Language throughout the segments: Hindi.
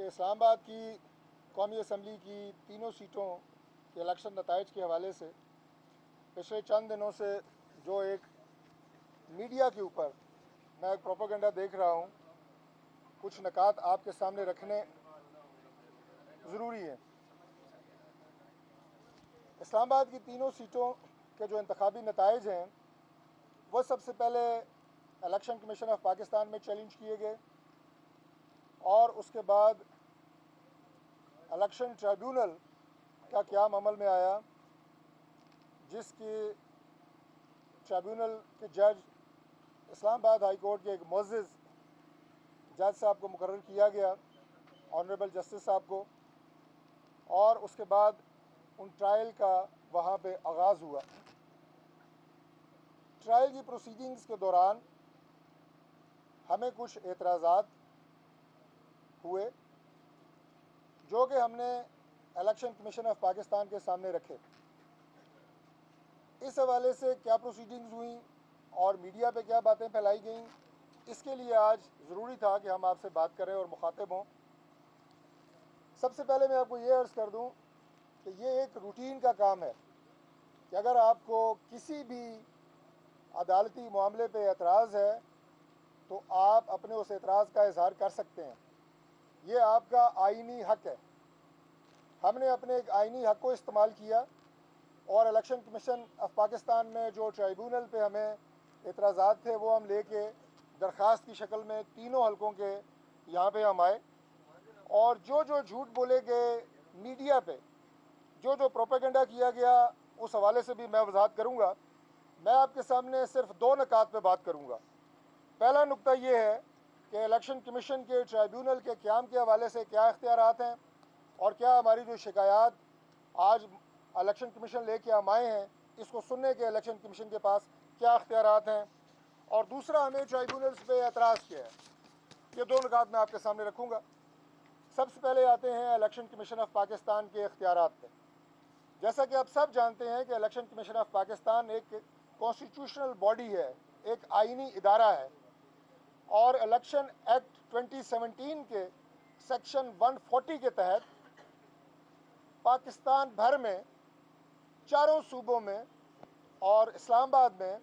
कि इस्लामाबाद की कौमी असम्बली की तीनों सीटों के इलेक्शन नताइज के हवाले से पिछले चंद दिनों से जो एक मीडिया के ऊपर मैं एक प्रोपेगेंडा देख रहा हूँ, कुछ नकात आपके सामने रखने ज़रूरी है। इस्लामाबाद की तीनों सीटों के जो इंतखाबी नताइज हैं वह सबसे पहले इलेक्शन कमीशन ऑफ पाकिस्तान में चैलेंज किए गए और उसके बाद इलेक्शन ट्रिब्यूनल का क़याम अमल में आया, जिसकी ट्रिब्यूनल के जज इस्लामाबाद हाई कोर्ट के एक मुअज़्ज़िज़ जज साहब को मुकर्रर किया गया, ऑनरेबल जस्टिस साहब को, और उसके बाद उन ट्रायल का वहाँ पे आगाज़ हुआ। ट्रायल की प्रोसीडिंग्स के दौरान हमें कुछ एतराज़ात हुए जो कि हमने इलेक्शन कमीशन ऑफ पाकिस्तान के सामने रखे। इस हवाले से क्या प्रोसीडिंग्स हुई और मीडिया पे क्या बातें फैलाई गईं, इसके लिए आज ज़रूरी था कि हम आपसे बात करें और मुखातिब हों। सबसे पहले मैं आपको ये अर्ज़ कर दूं कि ये एक रूटीन का काम है कि अगर आपको किसी भी अदालती मामले पे एतराज़ है तो आप अपने उस एतराज़ का इजहार कर सकते हैं। ये आपका आइनी हक़ है। हमने अपने एक आइनी हक़ को इस्तेमाल किया और इलेक्शन कमीशन ऑफ पाकिस्तान में जो ट्राइब्यूनल पे हमें एतराज़ात थे वो हम लेके दरख्वास्त की शक्ल में तीनों हलकों के यहाँ पे हम आए और जो जो झूठ बोले गए मीडिया पे, जो जो प्रोपेगेंडा किया गया, उस हवाले से भी मैं वजाहत करूँगा। मैं आपके सामने सिर्फ दो नकात पे बात करूँगा। पहला नुक्ता ये है कि इलेक्शन कमीशन के ट्राइब्यूनल के क़याम के हवाले से क्या इख्तियारात हैं और क्या हमारी जो शिकायत आज इलेक्शन कमीशन लेके हम आए हैं इसको सुनने के इलेक्शन कमीशन के पास क्या इख्तियारात हैं, और दूसरा हमें ट्राइब्यूनल्स पे एतराज़ किया है। ये दो नकात मैं आपके सामने रखूँगा। सबसे पहले आते हैं इलेक्शन कमीशन ऑफ पाकिस्तान के इख्तियारात पे। जैसा कि आप सब जानते हैं कि इलेक्शन कमीशन ऑफ पाकिस्तान एक कॉन्स्टिट्यूशनल बॉडी है, एक आइनी इदारा है, और इलेक्शन एक्ट 2017 के सेक्शन 140 के तहत पाकिस्तान भर में चारों सूबों में और इस्लामाबाद में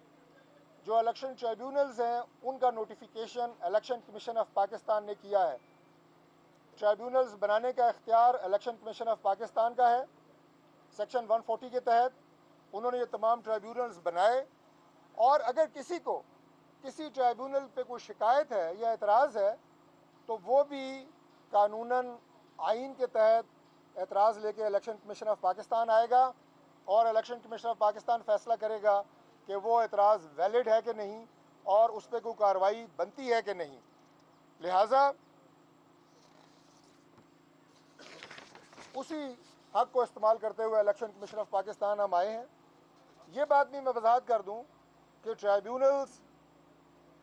जो इलेक्शन ट्रिब्यूनल्स हैं उनका notification election commission of Pakistan ने किया है। ट्रिब्यूनल्स बनाने का इख्तियार इलेक्शन कमीशन ऑफ पाकिस्तान का है। सेक्शन 140 के तहत उन्होंने ये तमाम ट्रिब्यूनल्स बनाए, और अगर किसी को किसी ट्रिब्यूनल पे कोई शिकायत है या एतराज़ है तो वो भी कानूनन आइन के तहत एतराज़ लेके इलेक्शन कमीशन ऑफ पाकिस्तान आएगा और इलेक्शन कमीशन ऑफ पाकिस्तान फ़ैसला करेगा कि वो एतराज़ वैलिड है कि नहीं और उस पर कोई कार्रवाई बनती है कि नहीं। लिहाजा उसी हक़ को इस्तेमाल करते हुए इलेक्शन कमीशन ऑफ पाकिस्तान हम आए हैं। ये बात भी मैं वजाहत कर दूं कि ट्राइब्यूनल्स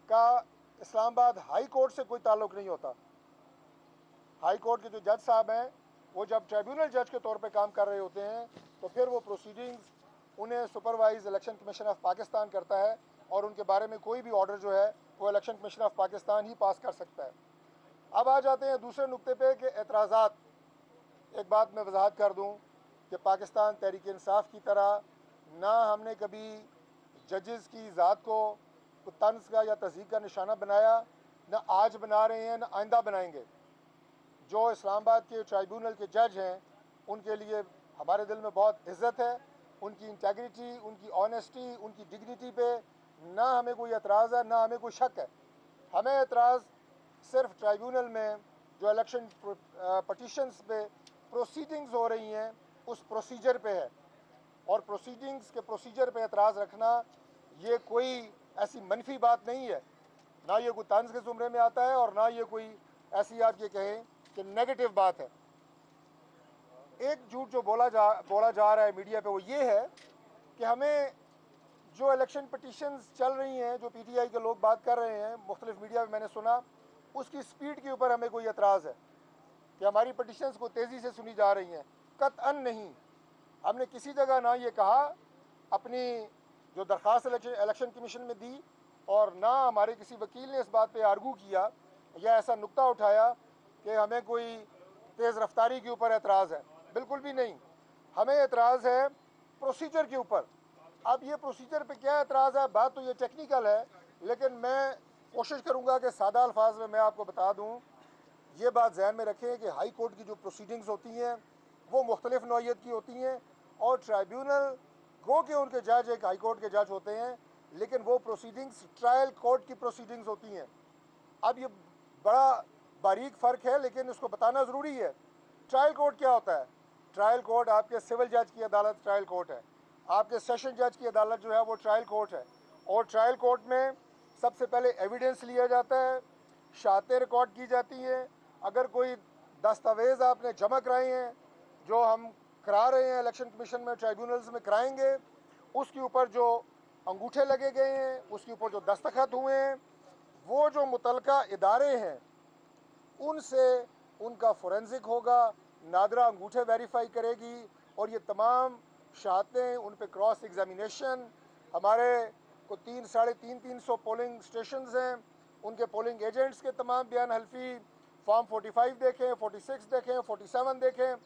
का इस्लामाबाद हाई कोर्ट से कोई ताल्लुक़ नहीं होता। हाई कोर्ट के जो जज साहब हैं वो जब ट्रिब्यूनल जज के तौर पे काम कर रहे होते हैं तो फिर वो प्रोसीडिंग्स उन्हें supervise election commission of Pakistan करता है और उनके बारे में कोई भी ऑर्डर जो है वो इलेक्शन कमीशन ऑफ पाकिस्तान ही पास कर सकता है। अब आ जाते हैं दूसरे नुक्ते पे कि एतराज़ात। एक बात मैं वजाहत कर दूं कि पाकिस्तान तहरीक इंसाफ की तरह ना हमने कभी जजेस की ज़ात को तंज़ का या तज़हीक का निशाना बनाया, ना आज बना रहे हैं, ना आइंदा बनाएंगे। जो इस्लामाबाद के ट्राइब्यूनल के जज हैं उनके लिए हमारे दिल में बहुत इज़्ज़त है। उनकी इंटेग्रिटी, उनकी ऑनेस्टी, उनकी डिग्निटी पे ना हमें कोई एतराज़ है, ना हमें कोई शक है। हमें एतराज़ सिर्फ ट्राइब्यूनल में जो इलेक्शन पटिशन्स पे प्रोसीडिंग्स हो रही हैं उस प्रोसीजर पे है, और प्रोसीडिंग्स के प्रोसीजर पे एतराज़ रखना ये कोई ऐसी मनफी बात नहीं है, ना ये कोई तंज़ के ज़ुमरे में आता है और ना ये कोई ऐसी आप ये कहें कि नेगेटिव बात है। एक झूठ जो बोला जा रहा है मीडिया पे वो ये है कि हमें जो इलेक्शन पटिशन्स चल रही हैं, जो PTI के लोग बात कर रहे हैं मुख्तलिफ मीडिया में मैंने सुना, उसकी स्पीड के ऊपर हमें कोई एतराज़ है कि हमारी पटिशन्स को तेज़ी से सुनी जा रही हैं। कतअन नहीं। हमने किसी जगह ना ये कहा, अपनी जो दरख्वास्त इलेक्शन कमीशन में दी, और ना हमारे किसी वकील ने इस बात पे आर्गू किया या ऐसा नुक्ता उठाया कि हमें कोई तेज़ रफ्तारी के ऊपर एतराज़ है, बिल्कुल भी नहीं। हमें एतराज़ है प्रोसीजर के ऊपर। अब ये प्रोसीजर पे क्या एतराज़ है, बात तो ये टेक्निकल है, लेकिन मैं कोशिश करूँगा कि सादा अल्फाज में मैं आपको बता दूँ। ये बात ज़हन में रखें कि हाई कोर्ट की जो प्रोसीडिंग्स होती हैं वो मुख्तलिफ़ नौइयत की होती हैं, और ट्राइब्यूनल गो के उनके जज एक हाई कोर्ट के जज होते हैं, लेकिन वो प्रोसीडिंग्स ट्रायल कोर्ट की प्रोसीडिंग्स होती हैं। अब ये बड़ा बारीक फ़र्क है, लेकिन इसको बताना ज़रूरी है। ट्रायल कोर्ट क्या होता है? ट्रायल कोर्ट आपके सिविल जज की अदालत ट्रायल कोर्ट है, आपके सेशन जज की अदालत जो है वो ट्रायल कोर्ट है। और ट्रायल कोर्ट में सबसे पहले एविडेंस लिया जाता है, शहादतें रिकॉर्ड की जाती हैं। अगर कोई दस्तावेज़ आपने जमा कराए हैं, जो हम करा रहे हैं इलेक्शन कमीशन में, ट्राइब्यूनल्स में कराएंगे, उसके ऊपर जो अंगूठे लगे गए हैं, उसके ऊपर जो दस्तखत हुए हैं, वो जो मुतलका इदारे हैं उनसे उनका फोरेंसिक होगा, नादरा अंगूठे वेरीफाई करेगी, और ये तमाम शहादतें, उन पे क्रॉस एग्जामिनेशन। हमारे को 300-350 पोलिंग स्टेशंस हैं, उनके पोलिंग एजेंट्स के तमाम बयान हल्फी, फॉर्म 45 देखें, 46 देखें, 47 देखें,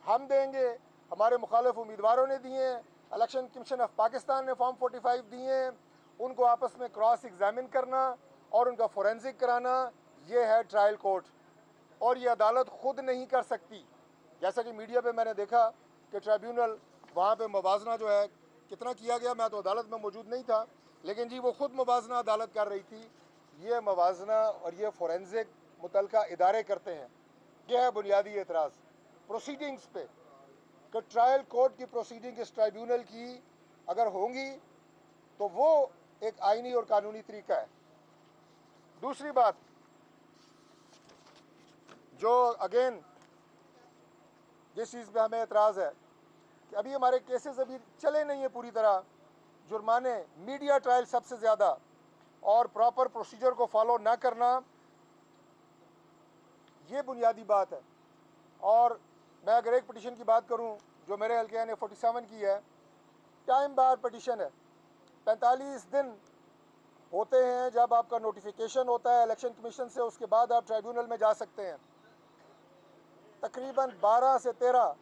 हम देंगे, हमारे मुखालिफ उम्मीदवारों ने दिए हैं, इलेक्शन कमीशन ऑफ पाकिस्तान ने फॉर्म 45 दिए हैं, उनको आपस में क्रॉस एग्जामिन करना और उनका फोरेंसिक कराना, ये है ट्रायल कोर्ट। और ये अदालत ख़ुद नहीं कर सकती। जैसा कि मीडिया पे मैंने देखा कि ट्राइब्यूनल वहाँ पे मुवाजना जो है कितना किया गया, मैं तो अदालत में मौजूद नहीं था, लेकिन जी वो ख़ुद मुवाजना अदालत कर रही थी। ये मुवाजना और ये फोरेंसिक मुतलका इदारे करते हैं। यह है बुनियादी एतराज़ प्रोसीडिंग्स पे, कि ट्रायल कोर्ट की प्रोसीडिंग इस ट्राइब्यूनल की अगर होंगी तो वो एक आइनी और कानूनी तरीका है। दूसरी बात जो अगेन जिस चीज़ पे हमें एतराज़ है कि अभी हमारे केसेस अभी चले नहीं है पूरी तरह, जुर्माने, मीडिया ट्रायल सबसे ज़्यादा, और प्रॉपर प्रोसीजर को फॉलो ना करना, ये बुनियादी बात है। और मैं अगर एक पटिशन की बात करूं जो मेरे हल्के ने 47 की है, टाइम बार पटिशन है, 45 दिन होते हैं जब आपका नोटिफिकेशन होता है इलेक्शन कमीशन से, उसके बाद आप ट्राइब्यूनल में जा सकते हैं। तकरीबन 12 से 13,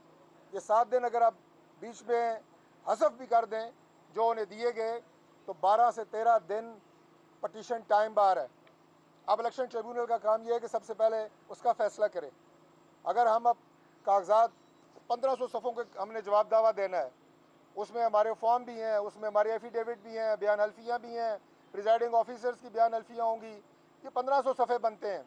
ये 7 दिन अगर आप बीच में हसफ भी कर दें जो उन्हें दिए गए, तो 12 से 13 दिन पटिशन टाइम बार है। अब इलेक्शन ट्रिब्यूनल का काम यह है कि सबसे पहले उसका फ़ैसला करें। अगर हम अब कागजात 1500 सफ़ों के हमने जवाब दावा देना है, उसमें हमारे फॉर्म भी हैं, उसमें हमारे एफिडेविट भी हैं, बयान हल्फियाँ भी हैं, प्रिजाइडिंग ऑफिसर्स की बयान हल्फियाँ होंगी, ये 1500 सफ़े बनते हैं।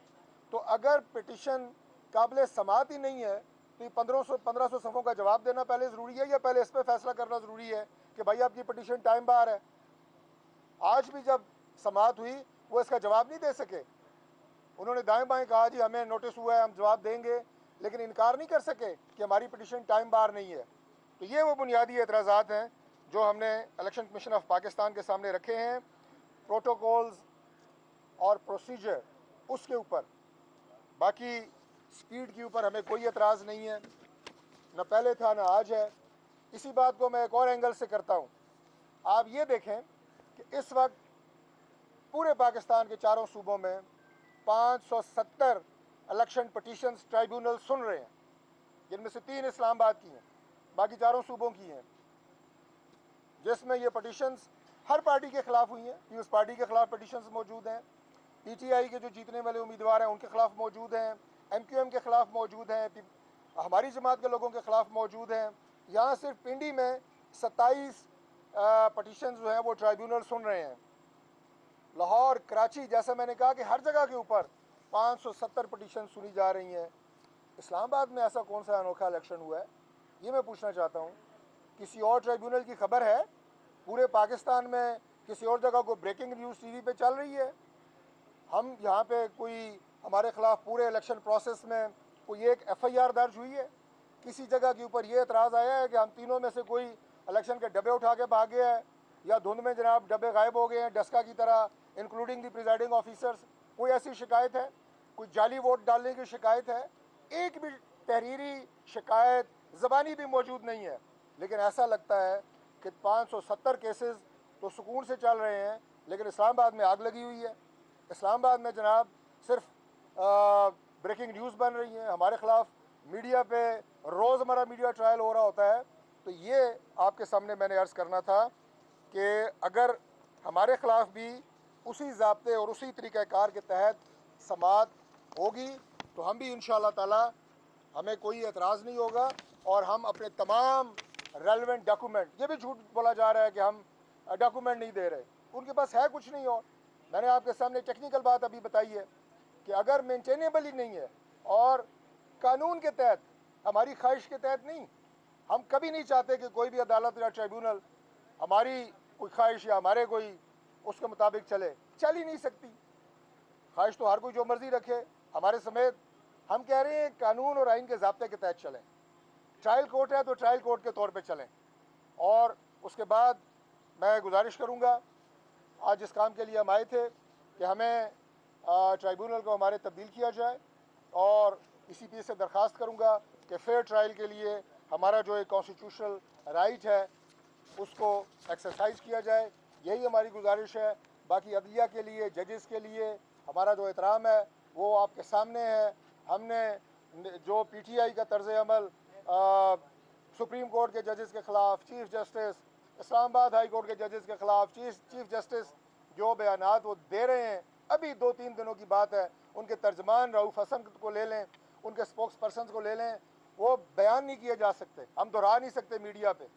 तो अगर पिटिशन काबिल समात ही नहीं है तो ये 1500 सफ़ों का जवाब देना पहले ज़रूरी है, या पहले इस पर फैसला करना ज़रूरी है कि भाई आपकी पिटिशन टाइम बार है? आज भी जब समात हुई वो इसका जवाब नहीं दे सके। उन्होंने दाएं बाएं कहा जी हमें नोटिस हुआ है, हम जवाब देंगे, लेकिन इनकार नहीं कर सके कि हमारी पिटिशन टाइम बार नहीं है। तो ये वो बुनियादी एतराज़ात हैं जो हमने इलेक्शन कमीशन ऑफ पाकिस्तान के सामने रखे हैं। प्रोटोकॉल्स और प्रोसीजर उसके ऊपर, बाकी स्पीड के ऊपर हमें कोई एतराज़ नहीं है, न पहले था न आज है। इसी बात को मैं एक और एंगल से करता हूँ। आप ये देखें कि इस वक्त पूरे पाकिस्तान के चारों सूबों में 570 इलेक्शन पटिशन्स ट्राइब्यूनल सुन रहे हैं, जिनमें से 3 इस्लामाबाद की हैं, बाकी चारों सूबों की हैं, जिसमें ये पटिशन्स हर पार्टी के ख़िलाफ़ हुई हैं। पीपल्स पार्टी के ख़िलाफ़ पटिशन्स मौजूद हैं, PTI के जो जीतने वाले उम्मीदवार हैं उनके ख़िलाफ़ मौजूद हैं, MQM के ख़िलाफ़ मौजूद हैं, हमारी जमात के लोगों के ख़िलाफ़ मौजूद हैं। यहाँ सिर्फ पिंडी में 27 पटिशन्स जो हैं वो ट्राइब्यूनल सुन रहे हैं। लाहौर, कराची, जैसा मैंने कहा कि हर जगह के ऊपर 570 पटिशन सुनी जा रही हैं। इस्लामाबाद में ऐसा कौन सा अनोखा इलेक्शन हुआ है, ये मैं पूछना चाहता हूँ। किसी और ट्राइब्यूनल की खबर है? पूरे पाकिस्तान में किसी और जगह को ब्रेकिंग न्यूज़ TV पे चल रही है? हम यहाँ पे कोई हमारे ख़िलाफ़ पूरे इलेक्शन प्रोसेस में कोई एक FIR दर्ज हुई है? किसी जगह के ऊपर ये एतराज़ आया है कि हम तीनों में से कोई इलेक्शन के डब्बे उठा के भाग गया है, या धुंध में जनाब डब्बे गायब हो गए हैं डस्का की तरह, इंक्लूडिंग द प्रिजाइडिंग ऑफिसर्स? कोई ऐसी शिकायत है? कोई जाली वोट डालने की शिकायत है? एक भी तहरीरी शिकायत ज़बानी भी मौजूद नहीं है। लेकिन ऐसा लगता है कि 570 केसेस तो सुकून से चल रहे हैं, लेकिन इस्लामाबाद में आग लगी हुई है। इस्लामाबाद में जनाब सिर्फ ब्रेकिंग न्यूज़ बन रही हैं, हमारे ख़िलाफ़ मीडिया पे रोज़मर्रा मीडिया ट्रायल हो रहा होता है। तो ये आपके सामने मैंने अर्ज़ करना था कि अगर हमारे ख़िलाफ़ भी उसी ज़ाब्ते और उसी तरीक़ाकार के तहत समाअत होगी तो हम भी इंशाअल्लाह ताला हमें कोई एतराज़ नहीं होगा और हम अपने तमाम रेलेवेंट डॉक्यूमेंट, ये भी झूठ बोला जा रहा है कि हम डॉक्यूमेंट नहीं दे रहे, उनके पास है कुछ नहीं। और मैंने आपके सामने टेक्निकल बात अभी बताई है कि अगर मेंटेनेबल ही नहीं है और कानून के तहत, हमारी ख्वाहिश के तहत नहीं, हम कभी नहीं चाहते कि कोई भी अदालत या ट्रिब्यूनल हमारी कोई ख्वाहिश या हमारे कोई उसके मुताबिक चल ही नहीं सकती। ख्वाहिश तो हर कोई जो मर्जी रखे, हमारे समेत। हम कह रहे हैं कानून और आइन के ज़ाब्ते के तहत चलें। ट्रायल कोर्ट है तो ट्रायल कोर्ट के तौर पे चलें। और उसके बाद मैं गुजारिश करूँगा, आज जिस काम के लिए हम आए थे कि हमें ट्राइब्यूनल को हमारे तब्दील किया जाए, और इसी पी से दरख्वास्त करूँगा कि फेयर ट्रायल के लिए हमारा जो एक कॉन्स्टिट्यूशनल राइट है उसको एक्सरसाइज किया जाए। यही हमारी गुजारिश है। बाकी अदलिया के लिए, जजेस के लिए हमारा जो एहतराम है वो आपके सामने है। हमने जो PTI का तर्ज़ अमल सुप्रीम कोर्ट के जजेस के ख़िलाफ़, chief justice Islamabad high court के जजेस के ख़िलाफ़ चीफ जस्टिस जो बयानात वो दे रहे हैं, अभी 2-3 दिनों की बात है, उनके तर्जमान रऊफ़ हसन को ले लें, उनके स्पोक्स पर्सन को ले लें, वो बयान नहीं किए जा सकते, हम दोहरा नहीं सकते मीडिया पे।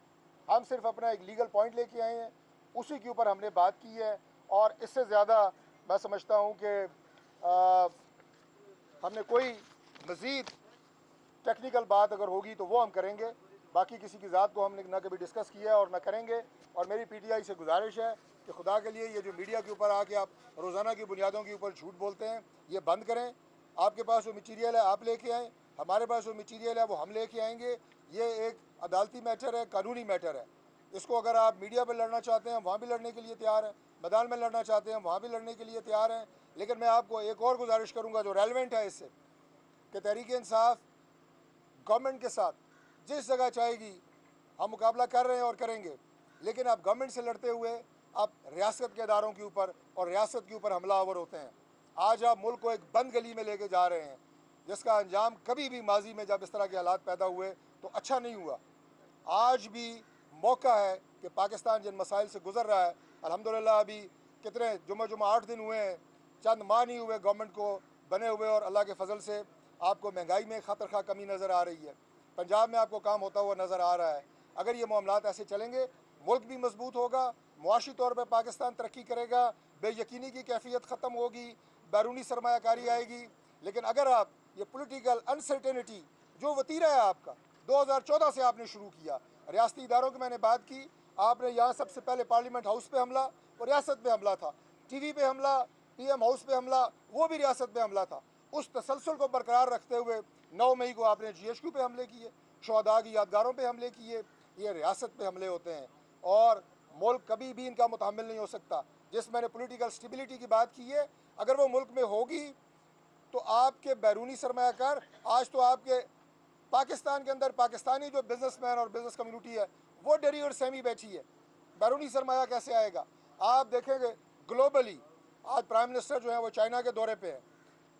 हम सिर्फ अपना एक लीगल पॉइंट लेके आए हैं, उसी के ऊपर हमने बात की है। और इससे ज़्यादा मैं समझता हूँ कि हमने कोई मज़ीद टेक्निकल बात अगर होगी तो वो हम करेंगे। बाकी किसी की ज़ात को हमने ना कभी डिस्कस किया है और ना करेंगे। और मेरी PTI से गुजारिश है कि खुदा के लिए ये जो मीडिया के ऊपर आके आप रोज़ाना की बुनियादों के ऊपर झूठ बोलते हैं, ये बंद करें। आपके पास जो मटीरियल है आप लेके आएँ, हमारे पास जो मटीरियल है वो हम लेके आएंगे। ये एक अदालती मैटर है, कानूनी मैटर है। इसको अगर आप मीडिया पर लड़ना चाहते हैं, वहाँ भी लड़ने के लिए तैयार हैं। मैदान में लड़ना चाहते हैं, वहाँ भी लड़ने के लिए तैयार हैं। लेकिन मैं आपको एक और गुजारिश करूँगा जो रेलिवेंट है इससे, कि तहरीक इंसाफ गवर्नमेंट के साथ जिस जगह चाहेगी हम मुकाबला कर रहे हैं और करेंगे, लेकिन आप गवर्नमेंट से लड़ते हुए आप रियासत के इदारों के ऊपर और रियासत के ऊपर हमलावर होते हैं। आज आप मुल्क को एक बंद गली में लेके जा रहे हैं, जिसका अंजाम कभी भी माजी में जब इस तरह के हालात पैदा हुए तो अच्छा नहीं हुआ। आज भी मौका है कि पाकिस्तान जिन मसाइल से गुजर रहा है, अल्हम्दुलिल्लाह अभी कितने जुमा 8 दिन हुए हैं, चंद माह नहीं हुए गवर्नमेंट को बने हुए, और अल्लाह के फजल से आपको महंगाई में खतर खा कमी नज़र आ रही है। पंजाब में आपको काम होता हुआ नज़र आ रहा है। अगर ये मामलात ऐसे चलेंगे, मुल्क भी मजबूत होगा, मुआशी तौर पर पाकिस्तान तरक्की करेगा, बेयकीनी की कैफियत ख़त्म होगी, बैरूनी सरमायाकारी आएगी। लेकिन अगर आप ये पोलिटिकल अनसर्टेनिटी जो वतीरा है आपका 2014 से आपने शुरू किया, रियासती इदारों की मैंने बात की, आपने यहाँ सबसे पहले पार्लियामेंट हाउस पे हमला, वो रियासत पे हमला था, TV पे हमला, PM हाउस पे हमला, वो भी रियासत पे हमला था। उस तसलसल को बरकरार रखते हुए 9 मई को आपने GHQ पे हमले किए, शहदा की यादगारों पे हमले किए। ये रियासत पे हमले होते हैं और मुल्क कभी भी इनका मुतहम्मिल नहीं हो सकता। जिस मैंने पॉलिटिकल स्टेबिलिटी की बात की है, अगर वो मुल्क में होगी तो आपके बैरूनी सरमायाकार, आज तो आपके पाकिस्तान के अंदर पाकिस्तानी जो बिजनेसमैन और बिजनेस कम्युनिटी है वो डरी और सहमी बैठी है। बैरूनी सरमाया कैसे आएगा? आप देखेंगे ग्लोबली आज प्राइम मिनिस्टर जो है वो चाइना के दौरे पे है।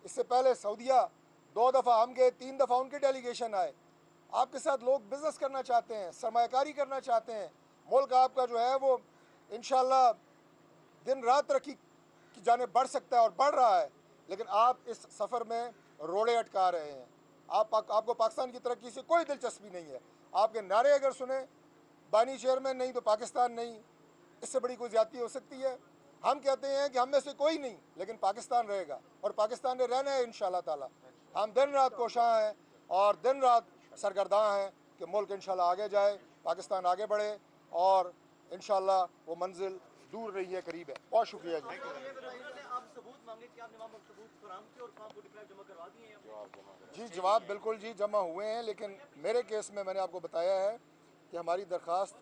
इससे पहले सऊदिया 2 दफ़ा हम गए, 3 दफ़ा उनके डेलीगेशन आए। आपके साथ लोग बिजनेस करना चाहते हैं, सरमायाकारी करना चाहते हैं। मुल्क आपका जो है वो इंशाल्लाह दिन रात तरक्की की जानिब बढ़ सकता है और बढ़ रहा है। लेकिन आप इस सफ़र में रोड़े अटका रहे हैं। आपको पाकिस्तान की तरक्की से कोई दिलचस्पी नहीं है। आपके नारे अगर सुने, बानी चेयरमैन नहीं तो पाकिस्तान नहीं, इससे बड़ी कोई ज़्यादती हो सकती है? हम कहते हैं कि हम में से कोई नहीं, लेकिन पाकिस्तान रहेगा और पाकिस्तान में रहना है इंशाल्लाह ताला। हम दिन रात कोशां हैं और दिन रात सरगर्दां हैं कि मुल्क इंशाल्लाह आगे जाए, पाकिस्तान आगे बढ़े और इंशाल्लाह वो मंजिल दूर नहीं है, करीब है। बहुत शुक्रिया जी। जी जवाब बिल्कुल जी जमा हुए हैं, लेकिन मेरे केस में मैंने आपको बताया है कि हमारी दरख्वास्त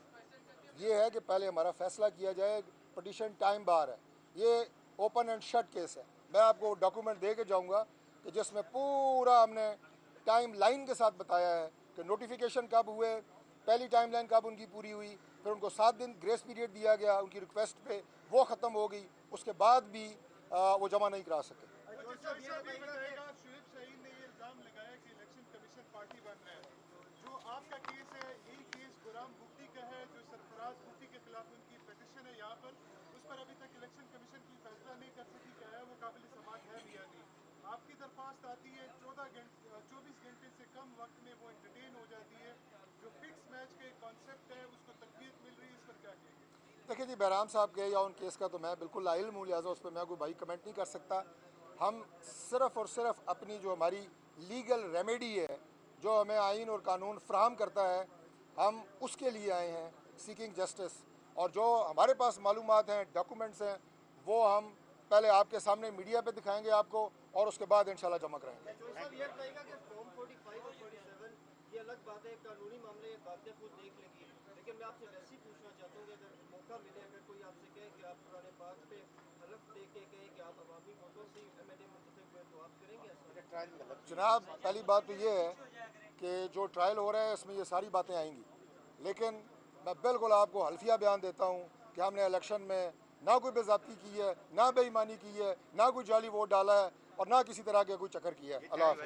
ये है कि पहले हमारा फ़ैसला किया जाए। पटिशन टाइम बार है, ये ओपन एंड शट केस है। मैं आपको डॉक्यूमेंट दे के जाऊँगा कि जिसमें पूरा हमने टाइम लाइन के साथ बताया है कि नोटिफिकेशन कब हुए, पहली टाइम लाइन कब उनकी पूरी हुई, फिर उनको 7 दिन ग्रेस पीरियड दिया गया उनकी रिक्वेस्ट पे, वो ख़त्म हो गई, उसके बाद भी वो जमा नहीं करा सके। इल्ज़ाम भुगती का है, जो सरफराज भुगती के खिलाफ उनकी पिटिशन है यहाँ पर, उस पर अभी तक इलेक्शन कमीशन कोई फैसला नहीं कर सकी क्या है वो काबिल समाअत है या नहीं। आपकी दरख्वास्त आती है 24 घंटे से कम वक्त में वो एंटरटेन हो जाती है, जो फिक्स मैच का एक कॉन्सेप्ट है उसको तकवीत मिल रही है, इस पर क्या कहेंगे? देखिए जी, बहराम साहब के या उन केस का तो मैं बिल्कुल लाइल हूँ, लिहाजा उस पर मैं कोई भाई कमेंट नहीं कर सकता। हम सिर्फ़ और सिर्फ अपनी जो हमारी लीगल रेमेडी है, जो हमें आइन और कानून फ्राहम करता है, हम उसके लिए आए हैं सीकिंग जस्टिस। और जो हमारे पास मालूमात हैं, डॉक्यूमेंट्स हैं, वो हम पहले आपके सामने मीडिया पे दिखाएंगे आपको, और उसके बाद इंशाल्लाह जमा कराएंगे। ये बताइएगा कि फॉर्म 45 और 47 ये अलग बात है, कानूनी मामले बातें खुद देख लेगी, लेकिन मैं आपसे वैसे ही पूछना चाहता हूँ कि अगर मौका मिले, अगर कोई आपसे कहे कि आप पुराने पाक पे हलफ दे के कहे कि आप अवामी वोटों से एमएलए मुंतखब हुए, तो आप करेंगे ऐसा? जनाब, पहली बात तो ये है कि जो ट्रायल हो रहा है इसमें ये सारी बातें आएंगी, लेकिन मैं बिल्कुल आपको हल्फिया बयान देता हूँ कि हमने इलेक्शन में ना कोई बेज़ाब्ती की है, ना बेईमानी की है, ना कोई जाली वोट डाला है, और ना किसी तरह के कोई चक्कर किया है। अल्लाह हाफ़िज़।